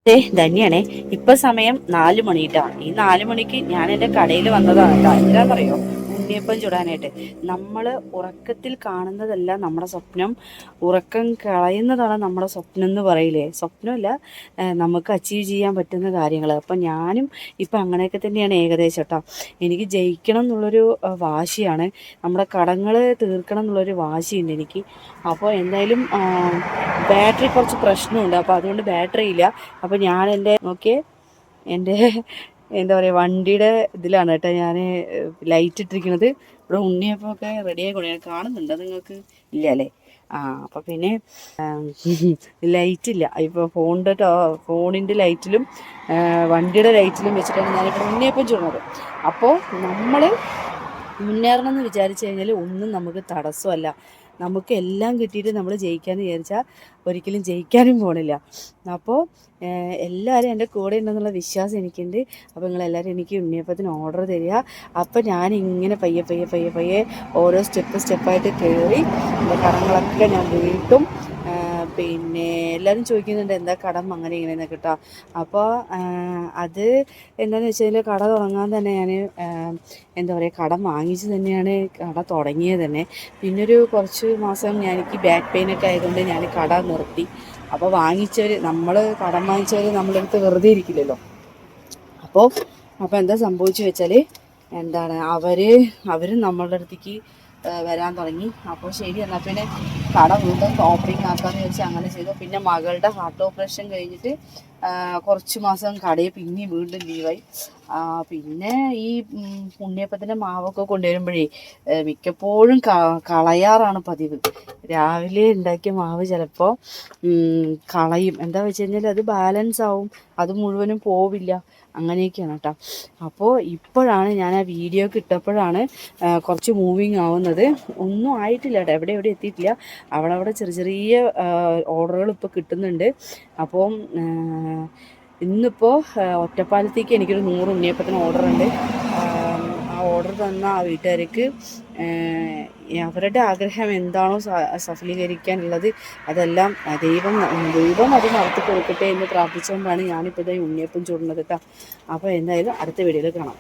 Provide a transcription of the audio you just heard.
ധന്യാണേ. ഇപ്പൊ സമയം 4 മണിട്ടാ. ഈ 4 മണിക്ക് ഞാൻ എൻ്റെ കടയിൽ വന്നതാണ് കേട്ടോ. എന്താണെന്നറിയോ? ഉണ്ണിയപ്പം ചുടാനായിട്ട്. നമ്മള് ഉറക്കത്തിൽ കാണുന്നതല്ല നമ്മുടെ സ്വപ്നം, ഉറക്കം കളയുന്നതാണ് നമ്മുടെ സ്വപ്നം എന്ന് പറയില്ലേ. സ്വപ്നമല്ല, നമുക്ക് അച്ചീവ് ചെയ്യാൻ പറ്റുന്ന കാര്യങ്ങൾ. അപ്പം ഞാനും ഇപ്പം അങ്ങനെയൊക്കെ തന്നെയാണ് ഏകദേശം കേട്ടോ. എനിക്ക് ജയിക്കണം എന്നുള്ളൊരു വാശിയാണ്, നമ്മുടെ കടങ്ങൾ തീർക്കണം എന്നുള്ളൊരു വാശിയുണ്ട് എനിക്ക്. അപ്പോൾ എന്തായാലും ബാറ്ററി കുറച്ച് പ്രശ്നമുണ്ട്, അപ്പോൾ അതുകൊണ്ട് ബാറ്ററി ഇല്ല. അപ്പോൾ ഞാൻ എൻ്റെ എന്താ പറയുക, വണ്ടിയുടെ ഇതിലാണ് കേട്ടോ ഞാൻ ലൈറ്റ് ഇട്ടിരിക്കുന്നത്. ഇവിടെ ഉണ്ണിയപ്പമൊക്കെ റെഡിയായി കൊണ്ടുപോയി കാണുന്നുണ്ടോ നിങ്ങൾക്ക്? ഇല്ല അല്ലേ? അപ്പോൾ പിന്നെ ലൈറ്റില്ല. ഇപ്പോൾ ഫോണിൻ്റെ ലൈറ്റിലും വണ്ടിയുടെ ലൈറ്റിലും വെച്ചിട്ടാണ് ഞാനിപ്പോൾ ഉണ്ണിയപ്പം ചുടുന്നത്. അപ്പോൾ നമ്മൾ മുന്നേറണം എന്ന് വിചാരിച്ചു കഴിഞ്ഞാൽ ഒന്നും നമുക്ക് തടസ്സമല്ല. നമുക്ക് എല്ലാം കിട്ടിയിട്ട് നമ്മൾ ജയിക്കാമെന്ന് വിചാരിച്ചാൽ ഒരിക്കലും ജയിക്കാനും പോണില്ല. അപ്പോൾ എല്ലാവരും എൻ്റെ കൂടെ ഉണ്ടെന്നുള്ള വിശ്വാസം എനിക്കുണ്ട്. അപ്പോൾ നിങ്ങളെല്ലാവരും എനിക്ക് ഉണ്ണിയപ്പത്തിന് ഓർഡർ തരിക. അപ്പോൾ ഞാനിങ്ങനെ പയ്യെ ഓരോ സ്റ്റെപ്പായിട്ട് കയറി എൻ്റെ കടങ്ങളൊക്കെ ഞാൻ വീട്ടും. പിന്നെ എല്ലാവരും ചോദിക്കുന്നുണ്ട് എന്താ കടം അങ്ങനെ ഇങ്ങനെയെന്നൊക്കെ കേട്ടോ. അപ്പോൾ അത് എന്താണെന്ന് വെച്ച് കഴിഞ്ഞാൽ കട തുടങ്ങാൻ തന്നെ ഞാൻ എന്താ പറയുക, കടം വാങ്ങിച്ച് തന്നെയാണ് കട തുടങ്ങിയത് തന്നെ. പിന്നൊരു കുറച്ച് മാസം എനിക്ക് ബാക്ക് പെയിനൊക്കെ ആയതുകൊണ്ട് ഞാൻ കട നിർത്തി. അപ്പോൾ നമ്മൾ കടം വാങ്ങിച്ചവർ നമ്മളുടെ അടുത്ത് വെറുതെ ഇരിക്കില്ലല്ലോ. അപ്പോൾ എന്താ സംഭവിച്ചു വെച്ചാൽ, എന്താണ് അവർ നമ്മളുടെ അടുത്തേക്ക് വരാൻ തുടങ്ങി. അപ്പോൾ ശരി, എന്നാൽ പിന്നെ കട വീണ്ടും ഓപ്പണിങ് ആക്കാമെന്ന് വെച്ച് അങ്ങനെ ചെയ്തു. പിന്നെ മകളുടെ ഹാർട്ട് ഓപ്പറേഷൻ കഴിഞ്ഞിട്ട് കുറച്ച് മാസം കടയിൽ പിന്നെ വീണ്ടും ലീവായി. പിന്നെ ഈ ഉണ്ണിയപ്പത്തിൻ്റെ മാവൊക്കെ കൊണ്ടുവരുമ്പോഴേ മിക്കപ്പോഴും കളയാറാണ് പതിവ്. രാവിലെ ഉണ്ടാക്കിയ മാവ് ചിലപ്പോൾ കളയും. എന്താ വെച്ച് കഴിഞ്ഞാൽ അത് ബാലൻസ് ആവും, അത് മുഴുവനും പോവില്ല, അങ്ങനെയൊക്കെയാണ് കേട്ടോ. അപ്പോൾ ഇപ്പോഴാണ് ഞാൻ ആ വീഡിയോ ഇട്ടപ്പോഴാണ് കുറച്ച് മൂവിങ് ആവുന്നത്. ഒന്നും ആയിട്ടില്ല കേട്ടോ, എവിടെ എത്തിയിട്ടില്ല. അവിടെ ചെറിയ ഓർഡറുകൾ ഇപ്പോൾ കിട്ടുന്നുണ്ട്. അപ്പം ഇന്നിപ്പോൾ ഒറ്റപ്പാലത്തേക്ക് എനിക്കൊരു 100 ഉണ്ണിയപ്പത്തിന് ഓർഡർ ഉണ്ട്. ആ ഓർഡർ തന്ന ആ വീട്ടുകാർക്ക് അവരുടെ ആഗ്രഹം എന്താണോ സഫലീകരിക്കാനുള്ളത് അതെല്ലാം ദൈവം അത് നടത്തി കൊടുക്കട്ടെ എന്ന് പ്രാർത്ഥിച്ചുകൊണ്ടാണ് ഞാനിപ്പോൾ ഉണ്ണിയപ്പം ചുടുന്നത് കേട്ടോ. അപ്പോൾ എന്തായാലും അടുത്ത വീഡിയോയിൽ കാണാം.